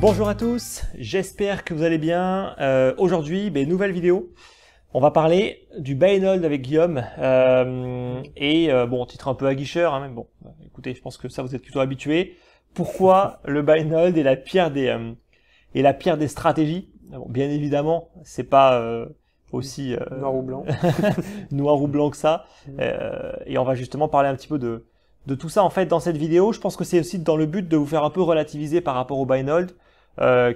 Bonjour à tous, j'espère que vous allez bien. Aujourd'hui, nouvelle vidéo. On va parler du buy and hold avec Guillaume. Bon, titre un peu aguicheur, hein, mais bon, écoutez, je pense que ça vous êtes plutôt habitués. Pourquoi le buy and hold est la pire des stratégies? Bon, bien évidemment, c'est pas aussi noir ou blanc. noir ou blanc que ça. Et on va justement parler un petit peu de tout ça en fait dans cette vidéo. Je pense que c'est aussi dans le but de vous faire un peu relativiser par rapport au buy and hold.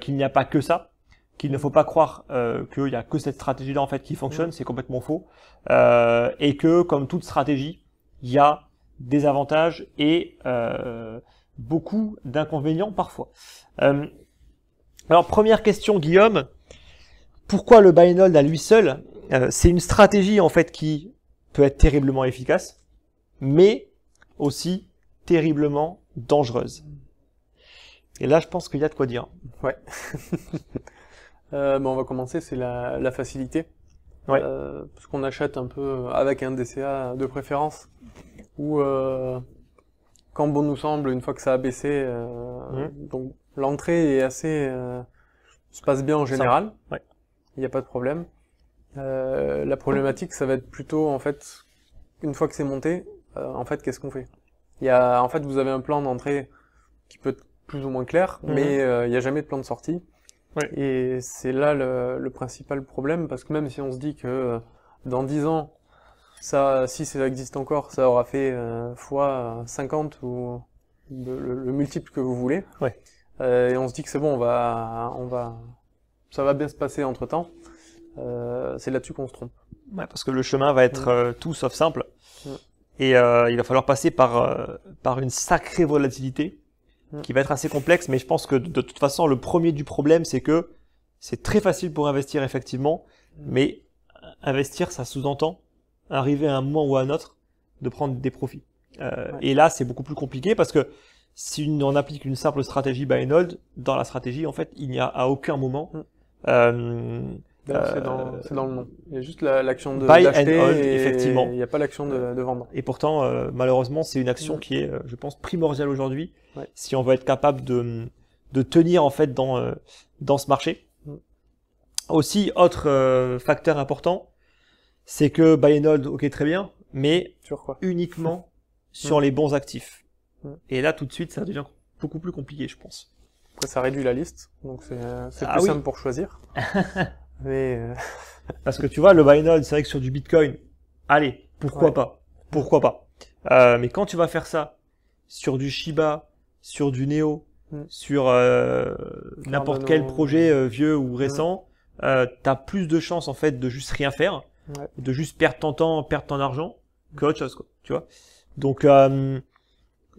Qu'il n'y a pas que ça, qu'il ne faut pas croire qu'il n'y a que cette stratégie-là en fait qui fonctionne, c'est complètement faux, et que comme toute stratégie, il y a des avantages et beaucoup d'inconvénients parfois. Alors première question Guillaume, pourquoi le buy and hold à lui seul? C'est une stratégie en fait qui peut être terriblement efficace, mais aussi terriblement dangereuse. Et là, je pense qu'il y a de quoi dire. Ouais. On va commencer, c'est la facilité. Ouais. Parce qu'on achète un peu avec un DCA de préférence, ou quand bon nous semble, une fois que ça a baissé, donc l'entrée est assez se passe bien en général. Ouais. Il n'y a pas de problème. La problématique, ça va être plutôt en fait, une fois que c'est monté, en fait, qu'est-ce qu'on fait? En fait, vous avez un plan d'entrée qui peut être plus ou moins clair, mais il n'y a jamais de plan de sortie. Ouais. Et c'est là le principal problème, parce que même si on se dit que dans 10 ans, si ça existe encore, ça aura fait fois 50 ou le multiple que vous voulez. Ouais. Et on se dit que c'est bon, ça va bien se passer entre temps. C'est là-dessus qu'on se trompe. Ouais, parce que le chemin va être tout sauf simple. Et il va falloir passer par une sacrée volatilité qui va être assez complexe, mais je pense que de toute façon, le premier du problème, c'est que c'est très facile pour investir effectivement, mais investir, ça sous-entend arriver à un moment ou à un autre de prendre des profits. Et là, c'est beaucoup plus compliqué parce que si on applique une simple stratégie buy and hold, dans la stratégie, en fait, il n'y a à aucun moment c'est dans le nom. Il y a juste l'action d'acheter, effectivement. Il n'y a pas l'action de vendre. Et pourtant, malheureusement, c'est une action qui est, je pense, primordiale aujourd'hui, si on veut être capable de tenir en fait dans ce marché. Aussi, autre facteur important, c'est que buy and hold, ok, très bien, mais sur quoi? Uniquement sur les bons actifs. Et là, tout de suite, ça devient beaucoup plus compliqué, je pense. Après, ça réduit la liste, donc c'est plus simple pour choisir. Mais parce que tu vois, le buy and hold, c'est vrai que sur du Bitcoin, allez, pourquoi pas. Mais quand tu vas faire ça sur du Shiba, sur du Neo, sur n'importe quel projet vieux ou récent, t'as plus de chances en fait de juste rien faire, de juste perdre ton temps, perdre ton argent, qu'autre chose, quoi. Tu vois. Donc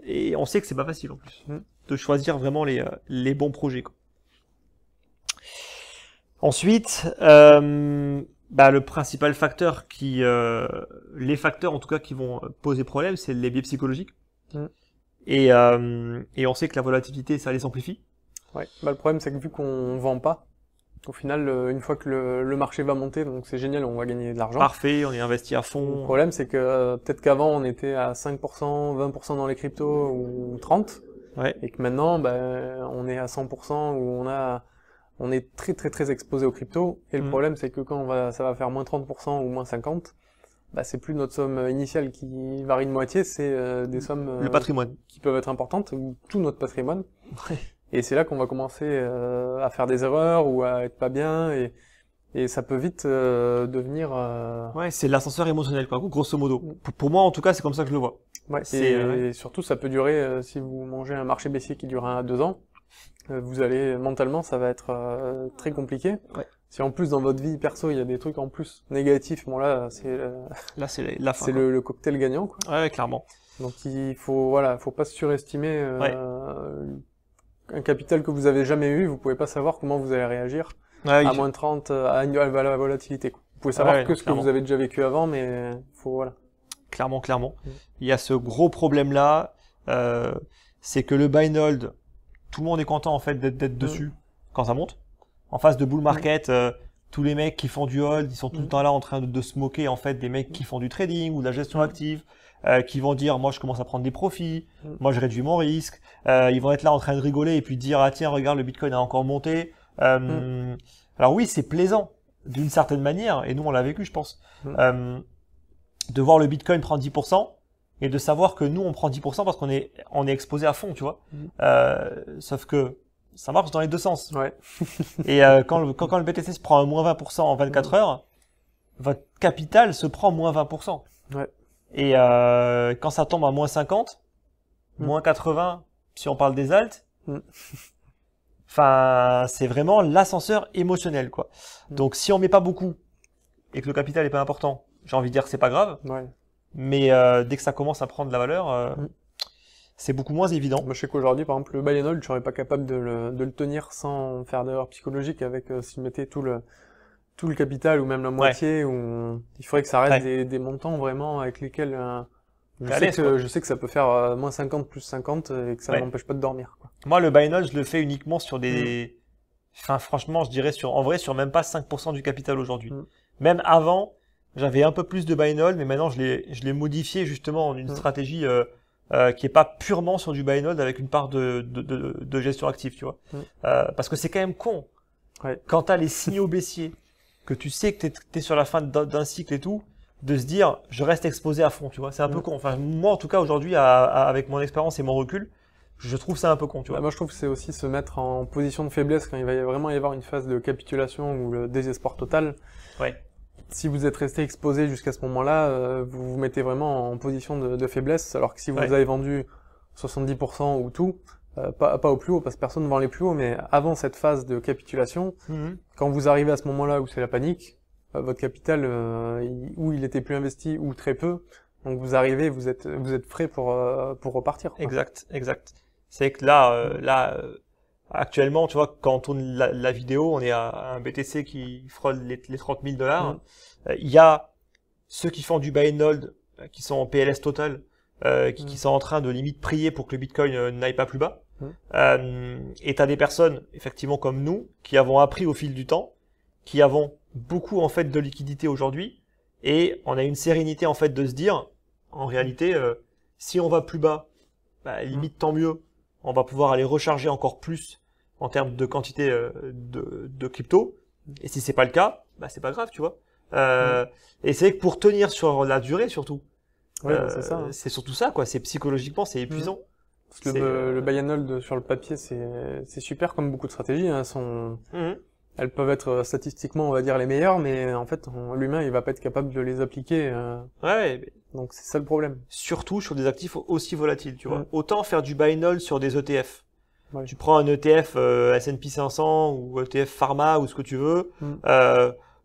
et on sait que c'est pas facile en plus de choisir vraiment les bons projets, quoi. Ensuite, le principal facteur les facteurs en tout cas qui vont poser problème, c'est les biais psychologiques. Et on sait que la volatilité, ça les amplifie. Ouais. Le problème, c'est que vu qu'on vend pas, au final, une fois que le marché va monter, donc c'est génial, on va gagner de l'argent. Parfait, on est investi à fond. Le problème, c'est que peut-être qu'avant, on était à 5%, 20% dans les cryptos ou 30%. Et que maintenant, on est à 100% où on est très très très exposé aux cryptos. Et le problème, c'est que quand ça va faire moins 30% ou moins 50%, c'est plus notre somme initiale qui varie de moitié, c'est des sommes le patrimoine qui peuvent être importantes, ou tout notre patrimoine. Et c'est là qu'on va commencer à faire des erreurs ou à être pas bien, et ça peut vite devenir... Ouais, c'est l'ascenseur émotionnel, quoi, grosso modo. Pour moi, en tout cas, c'est comme ça que je le vois. Ouais, et surtout, ça peut durer, si vous mangez un marché baissier qui dure 1 à 2 ans, vous allez, mentalement, ça va être très compliqué. Si en plus, dans votre vie perso, il y a des trucs en plus négatifs, bon là, c'est la fin. C'est le cocktail gagnant, quoi. Ouais, clairement. Donc il faut pas surestimer un capital que vous avez jamais eu. Vous pouvez pas savoir comment vous allez réagir à moins de 30, à la volatilité, quoi. Vous pouvez savoir que ce que vous avez déjà vécu avant, mais voilà. Clairement. Il y a ce gros problème-là, c'est que le buy and hold, tout le monde est content en fait d'être dessus quand ça monte. En phase de bull market, tous les mecs qui font du hold, ils sont tout le temps là en train de se moquer en fait des mecs qui font du trading ou de la gestion active, qui vont dire moi je commence à prendre des profits, moi je réduis mon risque. Ils vont être là en train de rigoler et puis dire ah tiens regarde le Bitcoin a encore monté. Alors oui c'est plaisant d'une certaine manière et nous on l'a vécu je pense de voir le Bitcoin prendre 10% et de savoir que nous on prend 10% parce qu'on est exposé à fond tu vois. Sauf que ça marche dans les deux sens. Ouais. Et quand le BTC se prend à moins 20% en 24 heures, votre capital se prend moins 20%. Ouais. Et quand ça tombe à moins 50, moins 80, si on parle des alts, enfin, c'est vraiment l'ascenseur émotionnel, quoi. Donc, si on met pas beaucoup et que le capital est pas important, j'ai envie de dire que c'est pas grave. Ouais. Mais dès que ça commence à prendre de la valeur, c'est beaucoup moins évident. Moi, je sais qu'aujourd'hui, par exemple, le buy and hold, je serais pas capable de le tenir sans faire d'erreur psychologique avec s'il mettait tout le capital ou même la moitié. Ou il faudrait que ça reste des montants vraiment avec lesquels je sais que ça peut faire moins 50 plus 50 et que ça n'empêche pas de dormir. Quoi. Moi, le buy and hold, je le fais uniquement sur des. Enfin, franchement, je dirais sur même pas 5% du capital aujourd'hui. Même avant, j'avais un peu plus de buy and hold, mais maintenant je l'ai modifié justement en une stratégie qui est pas purement sur du buy and hold avec une part de gestion active, tu vois. Parce que c'est quand même con. Quand tu as les signaux baissiers, que tu sais que tu es sur la fin d'un cycle et tout, de se dire je reste exposé à fond, tu vois. C'est un peu con. Enfin, moi en tout cas aujourd'hui, avec mon expérience et mon recul, je trouve ça un peu con, tu vois. Moi je trouve que c'est aussi se mettre en position de faiblesse quand il va vraiment y avoir une phase de capitulation ou le désespoir total. Si vous êtes resté exposé jusqu'à ce moment-là, vous vous mettez vraiment en position de faiblesse, alors que si vous avez vendu 70% ou tout, pas au plus haut, parce que personne ne vend les plus hauts, mais avant cette phase de capitulation, quand vous arrivez à ce moment-là où c'est la panique, votre capital, ou il était plus investi ou très peu, donc vous arrivez, vous êtes frais pour repartir. Quoi. Exact. C'est que là, actuellement, tu vois, quand on tourne la vidéo, on est à un BTC qui frôle les 30 000 $. Il y a ceux qui font du buy and hold, qui sont en PLS total, qui sont en train de limite prier pour que le Bitcoin n'aille pas plus bas. Et tu as des personnes, effectivement comme nous, qui avons appris au fil du temps, qui avons beaucoup en fait de liquidité aujourd'hui, et on a une sérénité en fait de se dire, en réalité, si on va plus bas, limite tant mieux. On va pouvoir aller recharger encore plus en termes de quantité de crypto. Et si c'est pas le cas, c'est pas grave, tu vois. Et c'est que pour tenir sur la durée, surtout. C'est surtout ça, quoi. C'est psychologiquement, c'est épuisant. Parce que le buy and hold sur le papier, c'est super comme beaucoup de stratégies. Hein, elles peuvent être statistiquement, on va dire, les meilleures, mais en fait, l'humain, il va pas être capable de les appliquer. Donc c'est ça le problème. Surtout sur des actifs aussi volatiles, tu vois. Autant faire du buy and hold sur des ETF. Tu prends un ETF S&P 500 ou ETF Pharma ou ce que tu veux,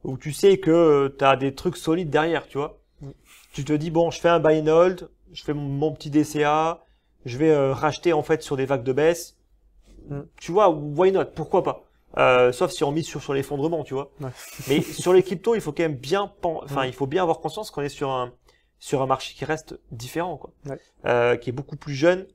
où tu sais que tu as des trucs solides derrière, tu vois. Tu te dis, bon, je fais un buy and hold, je fais mon petit DCA, je vais racheter en fait sur des vagues de baisse. Tu vois, why not? Pourquoi pas? Sauf si on mise sur l'effondrement, tu vois. Mais sur les cryptos, il faut quand même il faut bien avoir conscience qu'on est sur un marché qui reste différent, quoi. Qui est beaucoup plus jeune,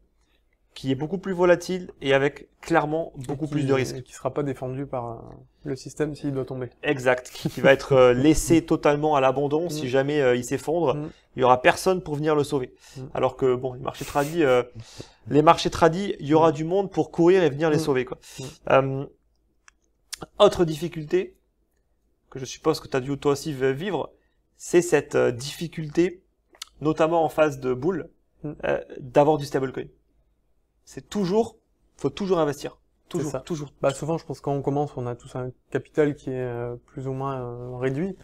qui est beaucoup plus volatile et avec clairement beaucoup plus de risques. Et qui sera pas défendu par le système s'il doit tomber. Exact. Qui va être laissé totalement à l'abandon si jamais il s'effondre. Il y aura personne pour venir le sauver. Alors que bon, les marchés tradis, il y aura du monde pour courir et venir les sauver, quoi. Autre difficulté que je suppose que tu as dû toi aussi vivre, c'est cette difficulté, notamment en phase de bull, d'avoir du stablecoin. Faut toujours investir. Toujours. Souvent, je pense que quand on commence, on a tous un capital qui est plus ou moins réduit.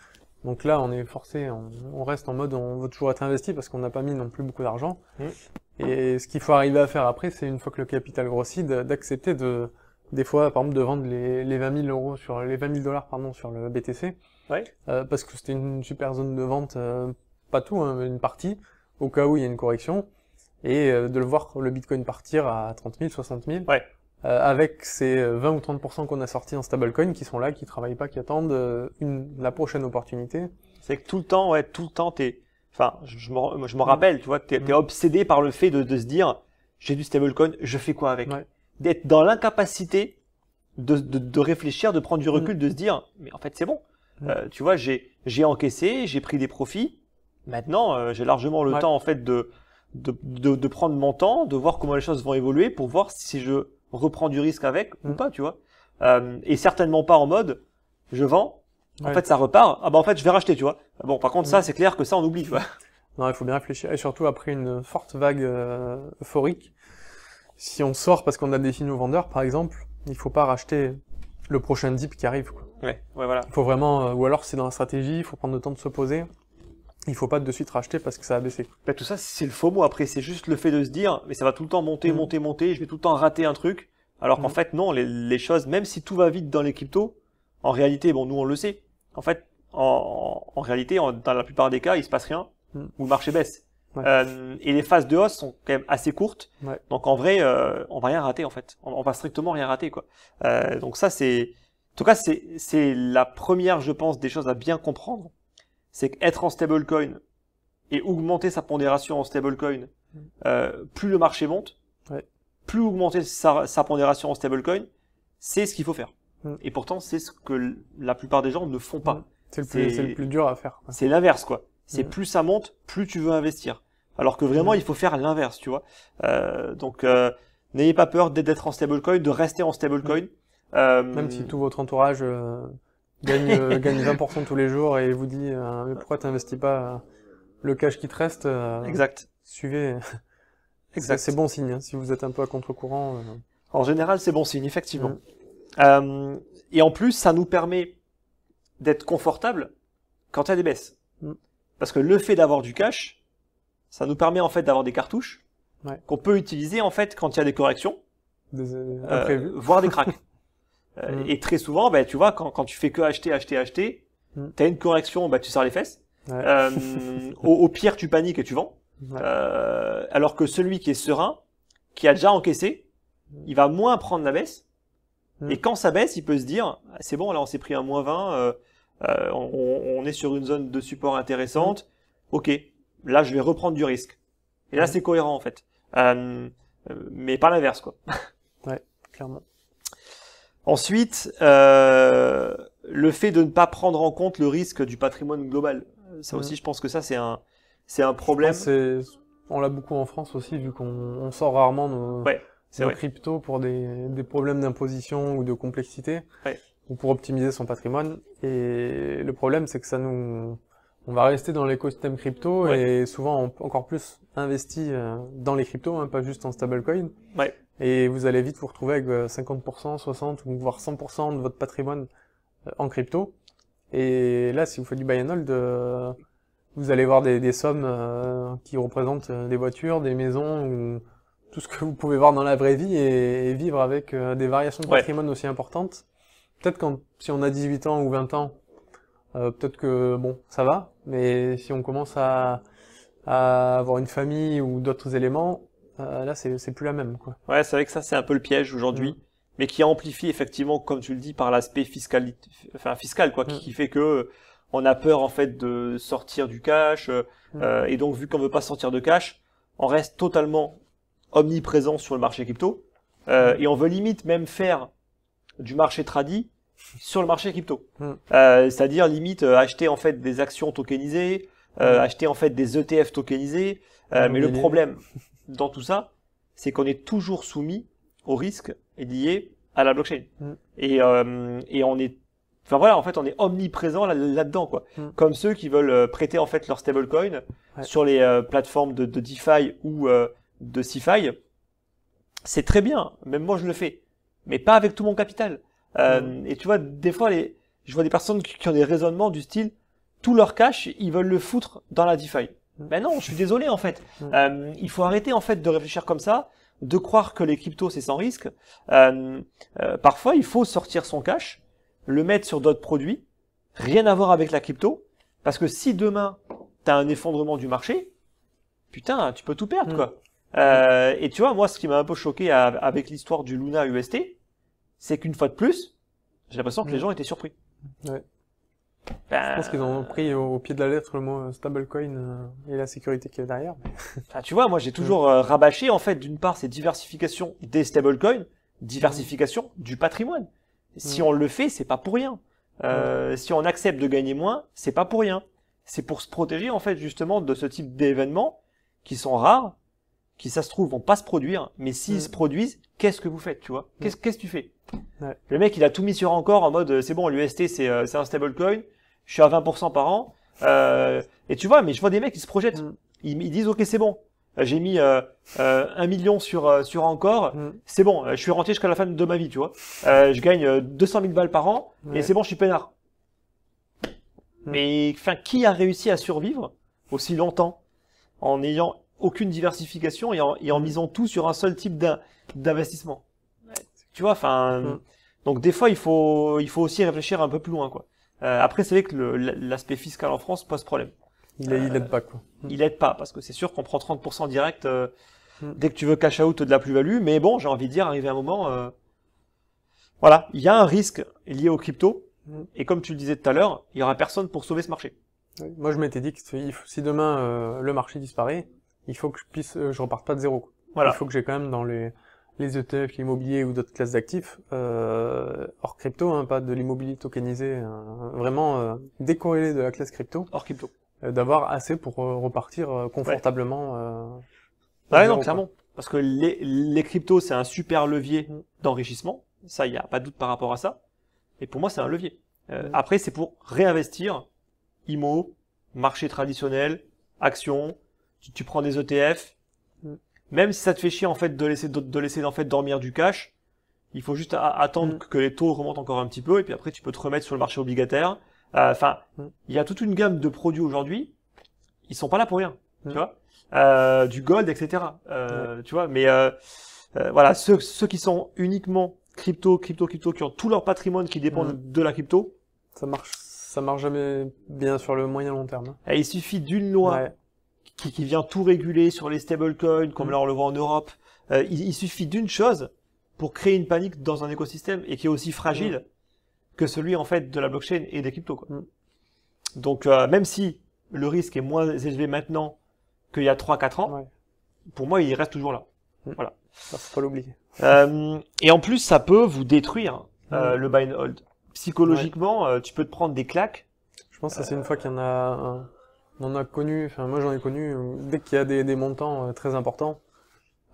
Donc là, on est forcé, on reste en mode, on veut toujours être investi parce qu'on n'a pas mis non plus beaucoup d'argent. Et ce qu'il faut arriver à faire après, c'est une fois que le capital grossit, d'accepter des fois, par exemple, de vendre les 20 000 € sur les 20 000 $, pardon, sur le BTC. Parce que c'était une super zone de vente, pas tout, hein, mais une partie, au cas où il y a une correction. Et de le voir le Bitcoin partir à 30 000, 60 000. Avec ces 20 ou 30% qu'on a sortis en stablecoin qui sont là, qui travaillent pas, qui attendent la prochaine opportunité. C'est que tout le temps, je me rappelle, tu vois, t'es obsédé par le fait de se dire, j'ai du stablecoin, je fais quoi avec? D'être dans l'incapacité de réfléchir, de prendre du recul, de se dire, mais en fait c'est bon. Tu vois, j'ai encaissé, j'ai pris des profits. Maintenant, j'ai largement le temps en fait de prendre mon temps, de voir comment les choses vont évoluer pour voir si je reprends du risque avec ou pas, tu vois. Et certainement pas en mode je vends, en fait ça repart, ah bah en fait je vais racheter, tu vois. Bon, par contre ça c'est clair que ça on oublie, tu vois. Non, il faut bien réfléchir, et surtout après une forte vague euphorique, si on sort parce qu'on a défini nos vendeurs par exemple, il faut pas racheter le prochain dip qui arrive, quoi. Ouais, voilà. Il faut vraiment, ou alors c'est dans la stratégie, il faut prendre le temps de se poser. Il faut pas de suite racheter parce que ça a baissé. Bah, tout ça, c'est le FOMO après. C'est juste le fait de se dire, mais ça va tout le temps monter, monter. Je vais tout le temps rater un truc. Alors qu'en fait, non, les choses, même si tout va vite dans les cryptos, en réalité, bon, nous on le sait. En fait, en réalité, dans la plupart des cas, il se passe rien ou le marché baisse. Et les phases de hausse sont quand même assez courtes. Donc en vrai, on va rien rater en fait. On va strictement rien rater, quoi. Donc ça, en tout cas, c'est la première, je pense, des choses à bien comprendre. C'est qu'être en stablecoin et augmenter sa pondération en stablecoin, plus le marché monte, plus augmenter sa pondération en stablecoin, c'est ce qu'il faut faire. Et pourtant, c'est ce que la plupart des gens ne font pas. C'est le plus dur à faire, quoi. C'est l'inverse, quoi. C'est plus ça monte, plus tu veux investir. Alors que vraiment, il faut faire l'inverse, tu vois. Donc, n'ayez pas peur d'être en stablecoin, de rester en stablecoin. Même si tout votre entourage gagne 20% tous les jours et vous dit mais pourquoi t'investis pas le cash qui te reste, exact. Suivez. Exact. C'est bon signe, hein, si vous êtes un peu à contre-courant. En général, c'est bon signe, effectivement. Et en plus, ça nous permet d'être confortable quand il y a des baisses. Parce que le fait d'avoir du cash, ça nous permet en fait d'avoir des cartouches qu'on peut utiliser en fait quand il y a des corrections, voire des cracks. Et très souvent, bah, tu vois, quand tu fais que acheter, t'as une correction, bah, tu sors les fesses. Au pire, tu paniques et tu vends. Alors que celui qui est serein, qui a déjà encaissé, il va moins prendre la baisse. Et quand ça baisse, il peut se dire, c'est bon, là on s'est pris un -20, on est sur une zone de support intéressante. Ok, là je vais reprendre du risque. Et là c'est cohérent en fait. Mais pas l'inverse, quoi. Ouais, clairement. Ensuite, le fait de ne pas prendre en compte le risque du patrimoine global. Ça aussi, je pense que ça, c'est un problème. On l'a beaucoup en France aussi, vu qu'on sort rarement nos cryptos pour des problèmes d'imposition ou de complexité, ou pour optimiser son patrimoine. Et le problème, c'est que on va rester dans l'écosystème crypto et souvent encore plus investi dans les cryptos, hein, pas juste en stablecoin. Et vous allez vite vous retrouver avec 50%, 60% ou voire 100% de votre patrimoine en crypto. Et là, si vous faites du buy and hold, vous allez voir des sommes qui représentent des voitures, des maisons, ou tout ce que vous pouvez voir dans la vraie vie et vivre avec des variations de patrimoine aussi importantes. Peut-être si on a 18 ans ou 20 ans, peut-être que bon, ça va, mais si on commence à avoir une famille ou d'autres éléments, là c'est plus la même, quoi. Ouais, c'est vrai que ça c'est un peu le piège aujourd'hui, mais qui amplifie effectivement, comme tu le dis, par l'aspect fiscal, quoi, qui fait que on a peur en fait de sortir du cash, et donc vu qu'on veut pas sortir de cash, on reste totalement omniprésent sur le marché crypto, et on veut limite même faire du marché tradi sur le marché crypto. C'est-à-dire limite acheter en fait des actions tokenisées, acheter en fait des ETF tokenisés, mais le problème dans tout ça, c'est qu'on est toujours soumis au risque lié à la blockchain. Et on est, enfin voilà, en fait, on est omniprésent là-dedans, quoi. Comme ceux qui veulent prêter en fait leur stablecoin sur les plateformes de DeFi ou de CeFi. C'est très bien, même moi je le fais, mais pas avec tout mon capital. Et tu vois, des fois, je vois des personnes qui ont des raisonnements du style, tout leur cash, ils veulent le foutre dans la DeFi. Ben non, je suis désolé en fait. Il faut arrêter en fait de réfléchir comme ça, de croire que les cryptos c'est sans risque. Parfois, il faut sortir son cash, le mettre sur d'autres produits, rien à voir avec la crypto, parce que si demain t'as un effondrement du marché, putain, tu peux tout perdre, quoi. Et tu vois, moi, ce qui m'a un peu choqué avec l'histoire du Luna UST, c'est qu'une fois de plus, j'ai l'impression que les gens étaient surpris. Je pense qu'ils ont pris au pied de la lettre le mot stablecoin et la sécurité qu'il y a derrière. Tu vois, moi j'ai toujours rabâché, en fait, d'une part, c'est diversification des stablecoins, diversification du patrimoine. Si on le fait, c'est pas pour rien. Si on accepte de gagner moins, c'est pas pour rien. C'est pour se protéger en fait justement de ce type d'événements qui sont rares, qui ça se trouve vont pas se produire, mais s'ils se produisent, qu'est-ce que vous faites, tu vois? Qu'est-ce que tu fais? Le mec il a tout mis sur encore en mode c'est bon, l'UST c'est un stablecoin, je suis à 20% par an, et tu vois, mais je vois des mecs qui se projettent, ils disent ok c'est bon, j'ai mis 1 million sur encore, c'est bon, je suis rentier jusqu'à la fin de ma vie, tu vois, je gagne 200 000 balles par an et c'est bon, je suis peinard. Mais enfin, qui a réussi à survivre aussi longtemps en n'ayant aucune diversification et en misant tout sur un seul type d'investissement? Tu vois, enfin, donc des fois il faut aussi réfléchir un peu plus loin, quoi. Après, c'est vrai que l'aspect fiscal en France pose problème. Il aide pas, quoi. Il aide pas parce que c'est sûr qu'on prend 30% direct dès que tu veux cash out de la plus-value, mais bon, j'ai envie de dire, arrivé à un moment, voilà, il y a un risque lié aux cryptos. Et comme tu le disais tout à l'heure, il y aura personne pour sauver ce marché. Oui. Moi, je m'étais dit que si demain le marché disparaît, il faut que je reparte pas de zéro, quoi. Voilà. Il faut que j'ai quand même dans les ETF, l'immobilier ou d'autres classes d'actifs, hors crypto, hein, pas de l'immobilier tokenisé, vraiment décorrélé de la classe crypto. Hors crypto. D'avoir assez pour repartir confortablement. Ouais, non, clairement. Parce que les cryptos, c'est un super levier d'enrichissement. Ça, il n'y a pas de doute par rapport à ça. Et pour moi, c'est un levier. Après, c'est pour réinvestir, IMO, marché traditionnel, actions, tu prends des ETF. Même si ça te fait chier en fait de laisser en fait dormir du cash, il faut juste attendre que les taux remontent encore un petit peu et puis après tu peux te remettre sur le marché obligataire. Enfin, il y a toute une gamme de produits aujourd'hui, ils sont pas là pour rien, tu vois. Du gold, etc. Tu vois, mais voilà, ceux qui sont uniquement crypto, qui ont tout leur patrimoine qui dépend de la crypto. Ça marche jamais bien sur le moyen long terme. Et il suffit d'une loi qui vient tout réguler sur les stablecoins, comme là on le voit en Europe. Il suffit d'une chose pour créer une panique dans un écosystème et qui est aussi fragile que celui en fait de la blockchain et des cryptos, quoi. Donc même si le risque est moins élevé maintenant qu'il y a 3-4 ans, pour moi il reste toujours là. Voilà. Ça, faut pas l'oublier. Et en plus, ça peut vous détruire le buy and hold. Psychologiquement, tu peux te prendre des claques. Je pense que c'est une fois qu'il y en a, on en a connu. Enfin, moi j'en ai connu. Dès qu'il y a des montants très importants,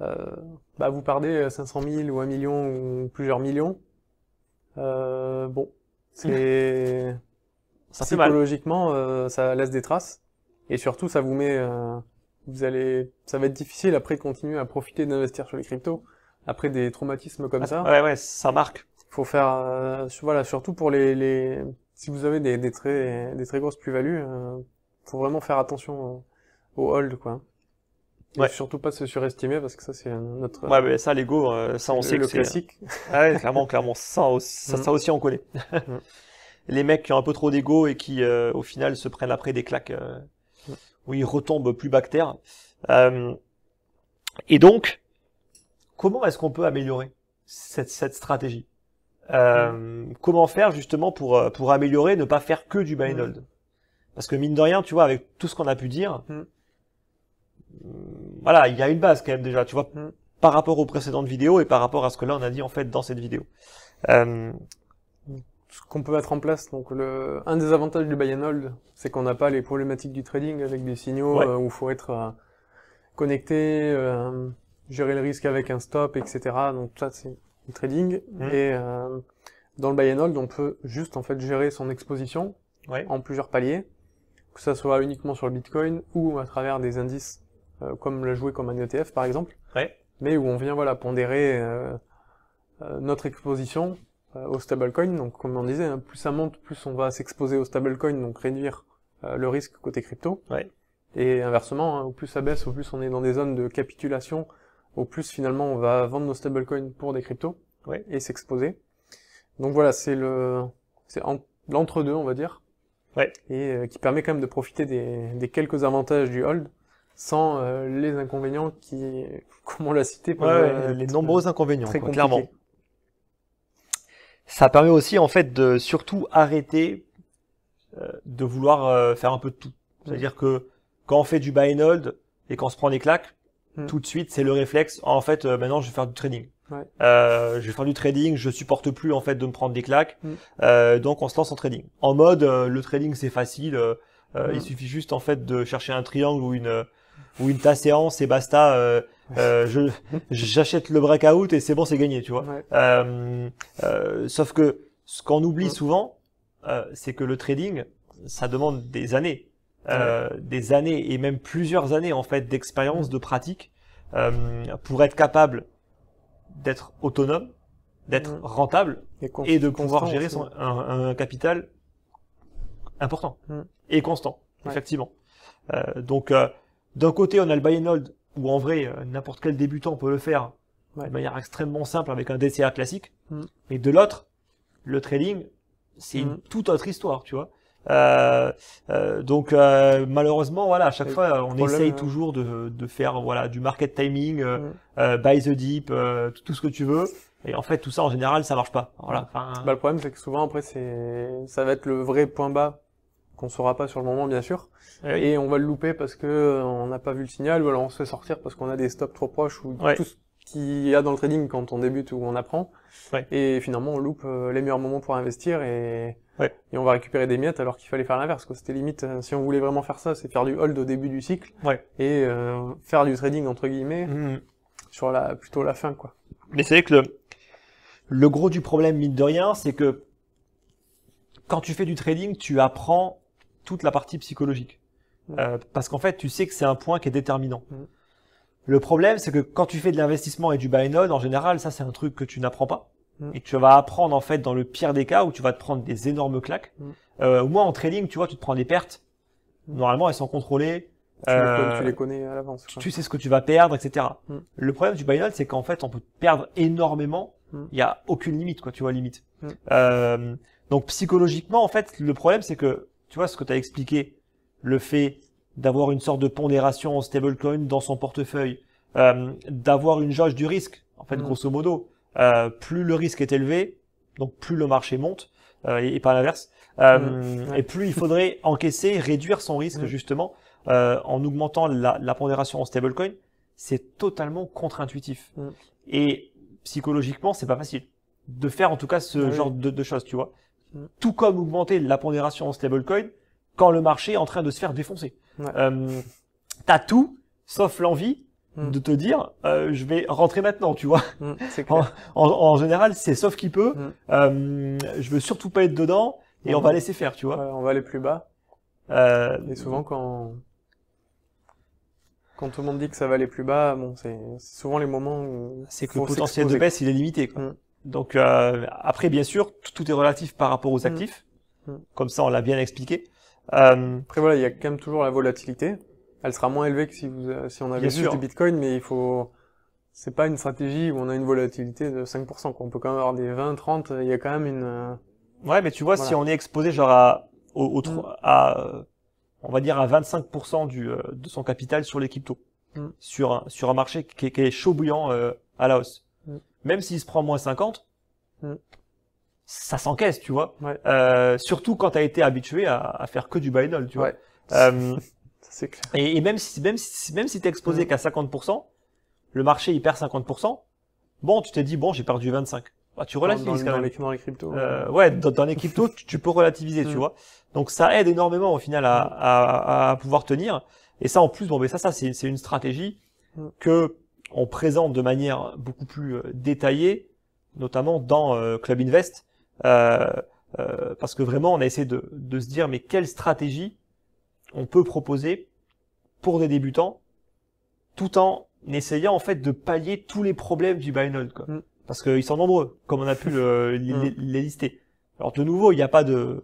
bah vous perdez 500 000 ou 1 million ou plusieurs millions. Bon, c'est ça fait mal. Psychologiquement, ça laisse des traces. Et surtout, ça vous met, ça va être difficile après de continuer à profiter d'investir sur les cryptos après des traumatismes comme ça. Ouais, ça marque. Faut faire, voilà, surtout pour si vous avez des très grosses plus-values, faut vraiment faire attention au hold, quoi. Et surtout pas se surestimer parce que ça c'est notre. Ouais, mais ça l'ego, ça on sait que c'est le classique. Ouais, clairement, ça aussi on connaît. Les mecs qui ont un peu trop d'ego et qui au final se prennent après des claques où ils retombent plus bas que terre. Et donc, comment est-ce qu'on peut améliorer cette stratégie? Comment faire justement pour améliorer, ne pas faire que du buy and hold? Parce que mine de rien, tu vois, avec tout ce qu'on a pu dire, voilà, il y a une base quand même déjà, tu vois, par rapport aux précédentes vidéos et par rapport à ce que là on a dit en fait dans cette vidéo. Ce qu'on peut mettre en place, donc un des avantages du buy and hold, c'est qu'on n'a pas les problématiques du trading avec des signaux où il faut être connecté, gérer le risque avec un stop, etc. Donc ça c'est le trading. Et dans le buy and hold, on peut juste en fait gérer son exposition en plusieurs paliers, que ça soit uniquement sur le Bitcoin ou à travers des indices comme le jouer comme un ETF par exemple, mais où on vient pondérer notre exposition au stablecoin. Donc comme on disait, plus ça monte, plus on va s'exposer au stablecoin, donc réduire le risque côté crypto. Et inversement, au plus ça baisse, au plus on est dans des zones de capitulation, au plus finalement on va vendre nos stablecoins pour des cryptos et s'exposer. Donc voilà, c'est l'entre-deux, on va dire, et qui permet quand même de profiter des quelques avantages du hold sans les inconvénients qui, comme on l'a cité, les nombreux inconvénients, clairement. Ça permet aussi en fait de surtout arrêter de vouloir faire un peu de tout. C'est-à-dire que quand on fait du buy and hold et qu'on se prend des claques, tout de suite c'est le réflexe. En fait, maintenant je vais faire du trading. Ouais. Je vais faire du trading, je supporte plus en fait de me prendre des claques. Donc on se lance en trading. En mode le trading c'est facile, il suffit juste en fait de chercher un triangle ou une tasse séance et basta. J'achète le breakout et c'est bon, c'est gagné, tu vois. Sauf que ce qu'on oublie souvent, c'est que le trading, ça demande des années et même plusieurs années en fait d'expérience, de pratique pour être capable d'être autonome, d'être rentable et de pouvoir gérer un capital important et constant, effectivement. Donc, d'un côté, on a le buy and hold, où en vrai, n'importe quel débutant peut le faire de manière extrêmement simple avec un DCA classique. Mais de l'autre, le trading, c'est une toute autre histoire, tu vois. Donc malheureusement, voilà, à chaque fois, on essaye toujours de faire voilà du market timing, buy the dip, tout ce que tu veux. Et en fait, tout ça en général, ça marche pas. Voilà. Le problème, c'est que souvent après, ça va être le vrai point bas qu'on saura pas sur le moment, bien sûr. Et on va le louper parce que on n'a pas vu le signal, ou alors on se fait sortir parce qu'on a des stops trop proches, ou tout ce qu'il y a dans le trading quand on débute ou on apprend. Et finalement, on loupe les meilleurs moments pour investir et on va récupérer des miettes alors qu'il fallait faire l'inverse, quoi. C'était limite, si on voulait vraiment faire ça, c'est faire du hold au début du cycle et faire du trading entre guillemets sur plutôt la fin, quoi. Mais c'est vrai que le gros du problème, mine de rien, c'est que quand tu fais du trading, tu apprends toute la partie psychologique. Parce qu'en fait, tu sais que c'est un point qui est déterminant. Le problème, c'est que quand tu fais de l'investissement et du buy and hold, en général, ça c'est un truc que tu n'apprends pas. Et que tu vas apprendre en fait dans le pire des cas où tu vas te prendre des énormes claques. Au moins en trading, tu vois, tu te prends des pertes. Normalement, elles sont contrôlées. Tu les connais à l'avance. Tu sais ce que tu vas perdre, etc. Le problème du buy and hold, c'est qu'en fait, on peut perdre énormément. Il n'y a aucune limite, quoi. Tu vois, limite. Donc psychologiquement, en fait, le problème, c'est que, tu vois, ce que tu as expliqué, le fait d'avoir une sorte de pondération en stablecoin dans son portefeuille, d'avoir une jauge du risque, en fait, grosso modo, plus le risque est élevé, donc plus le marché monte, et pas l'inverse, et plus il faudrait encaisser, réduire son risque, justement, en augmentant la pondération en stablecoin. C'est totalement contre-intuitif. Et psychologiquement, c'est pas facile de faire en tout cas ce genre de choses, tu vois. Tout comme augmenter la pondération en stablecoin quand le marché est en train de se faire défoncer. T'as tout, sauf l'envie de te dire, je vais rentrer maintenant, tu vois. En général, c'est sauf qui peut. Je veux surtout pas être dedans et on va laisser faire, tu vois. On va aller plus bas. Et souvent quand tout le monde dit que ça va aller plus bas, bon, c'est souvent les moments où c'est que le potentiel de baisse il est limité, quoi. Donc après, bien sûr, tout est relatif par rapport aux actifs. Comme ça, on l'a bien expliqué. Après voilà, il y a quand même toujours la volatilité. Elle sera moins élevée que si on avait juste du Bitcoin, mais c'est pas une stratégie où on a une volatilité de 5%, quoi. On peut quand même avoir des 20, 30, il y a quand même une... Ouais, mais tu vois, si on est exposé genre on va dire à 25% de son capital sur les cryptos, sur un marché qui est chaud bouillant à la hausse. Même s'il se prend moins 50, ça s'encaisse, tu vois. Surtout quand tu as été habitué à faire que du buy and hold, tu vois. C'est clair. Et même si t'es exposé qu'à 50%, le marché il perd 50%, bon, tu t'es dit, bon, j'ai perdu 25. Bah, tu relativises quand même. Dans les cryptos. Dans les cryptos, tu peux relativiser, tu vois. Donc ça aide énormément au final à pouvoir tenir. Et ça en plus, bon, mais ça c'est une stratégie que on présente de manière beaucoup plus détaillée, notamment dans Club Invest, parce que vraiment on a essayé de se dire mais quelle stratégie on peut proposer pour des débutants, tout en essayant en fait de pallier tous les problèmes du buy and hold, quoi. Parce qu'ils sont nombreux, comme on a pu les lister. Alors de nouveau, il n'y a pas de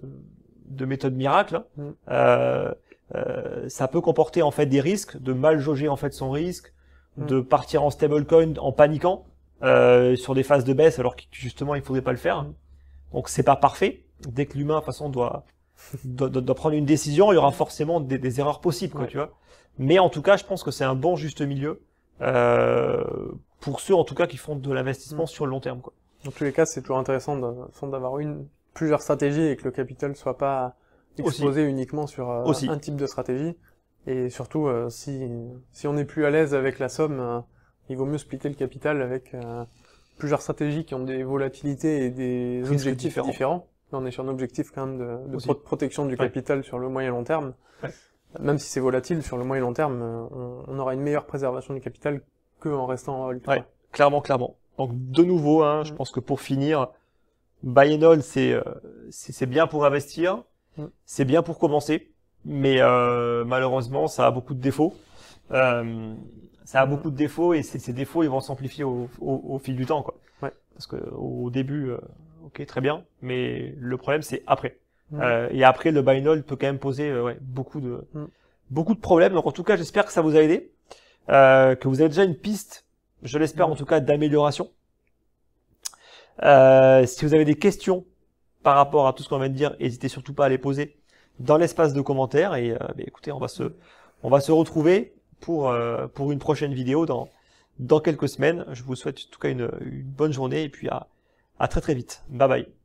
méthode miracle. Ça peut comporter en fait des risques, de mal jauger en fait son risque, de partir en stablecoin en paniquant sur des phases de baisse alors que justement il faudrait pas le faire. Donc c'est pas parfait. Dès que l'humain de toute façon doit prendre une décision, il y aura forcément des erreurs possibles, quoi, tu vois. Mais en tout cas, je pense que c'est un bon juste milieu pour ceux en tout cas qui font de l'investissement sur le long terme, quoi. Dans tous les cas, c'est toujours intéressant d'avoir plusieurs stratégies et que le capital soit pas exposé uniquement sur un type de stratégie. Et surtout, si on n'est plus à l'aise avec la somme, il vaut mieux splitter le capital avec plusieurs stratégies qui ont des volatilités et des objectifs différents. Là, on est sur un objectif quand même de protection du capital sur le moyen et long terme. Ouais. Même si c'est volatile, sur le moyen et long terme, on aura une meilleure préservation du capital qu'en restant en hold. Ouais, clairement. Donc de nouveau, hein, je pense que pour finir, buy and hold, c'est bien pour investir, c'est bien pour commencer, mais malheureusement, ça a beaucoup de défauts. Ça a beaucoup de défauts et ces défauts, ils vont s'amplifier au fil du temps, quoi. Ouais. Parce que au début, ok, très bien, mais le problème c'est après. Et après, le buy and hold peut quand même poser beaucoup de problèmes. Donc en tout cas, j'espère que ça vous a aidé, que vous avez déjà une piste, je l'espère en tout cas, d'amélioration. Si vous avez des questions par rapport à tout ce qu'on vient de dire, n'hésitez surtout pas à les poser dans l'espace de commentaires. Et écoutez, on va se retrouver pour une prochaine vidéo dans quelques semaines. Je vous souhaite en tout cas une bonne journée et puis à très très vite. Bye bye.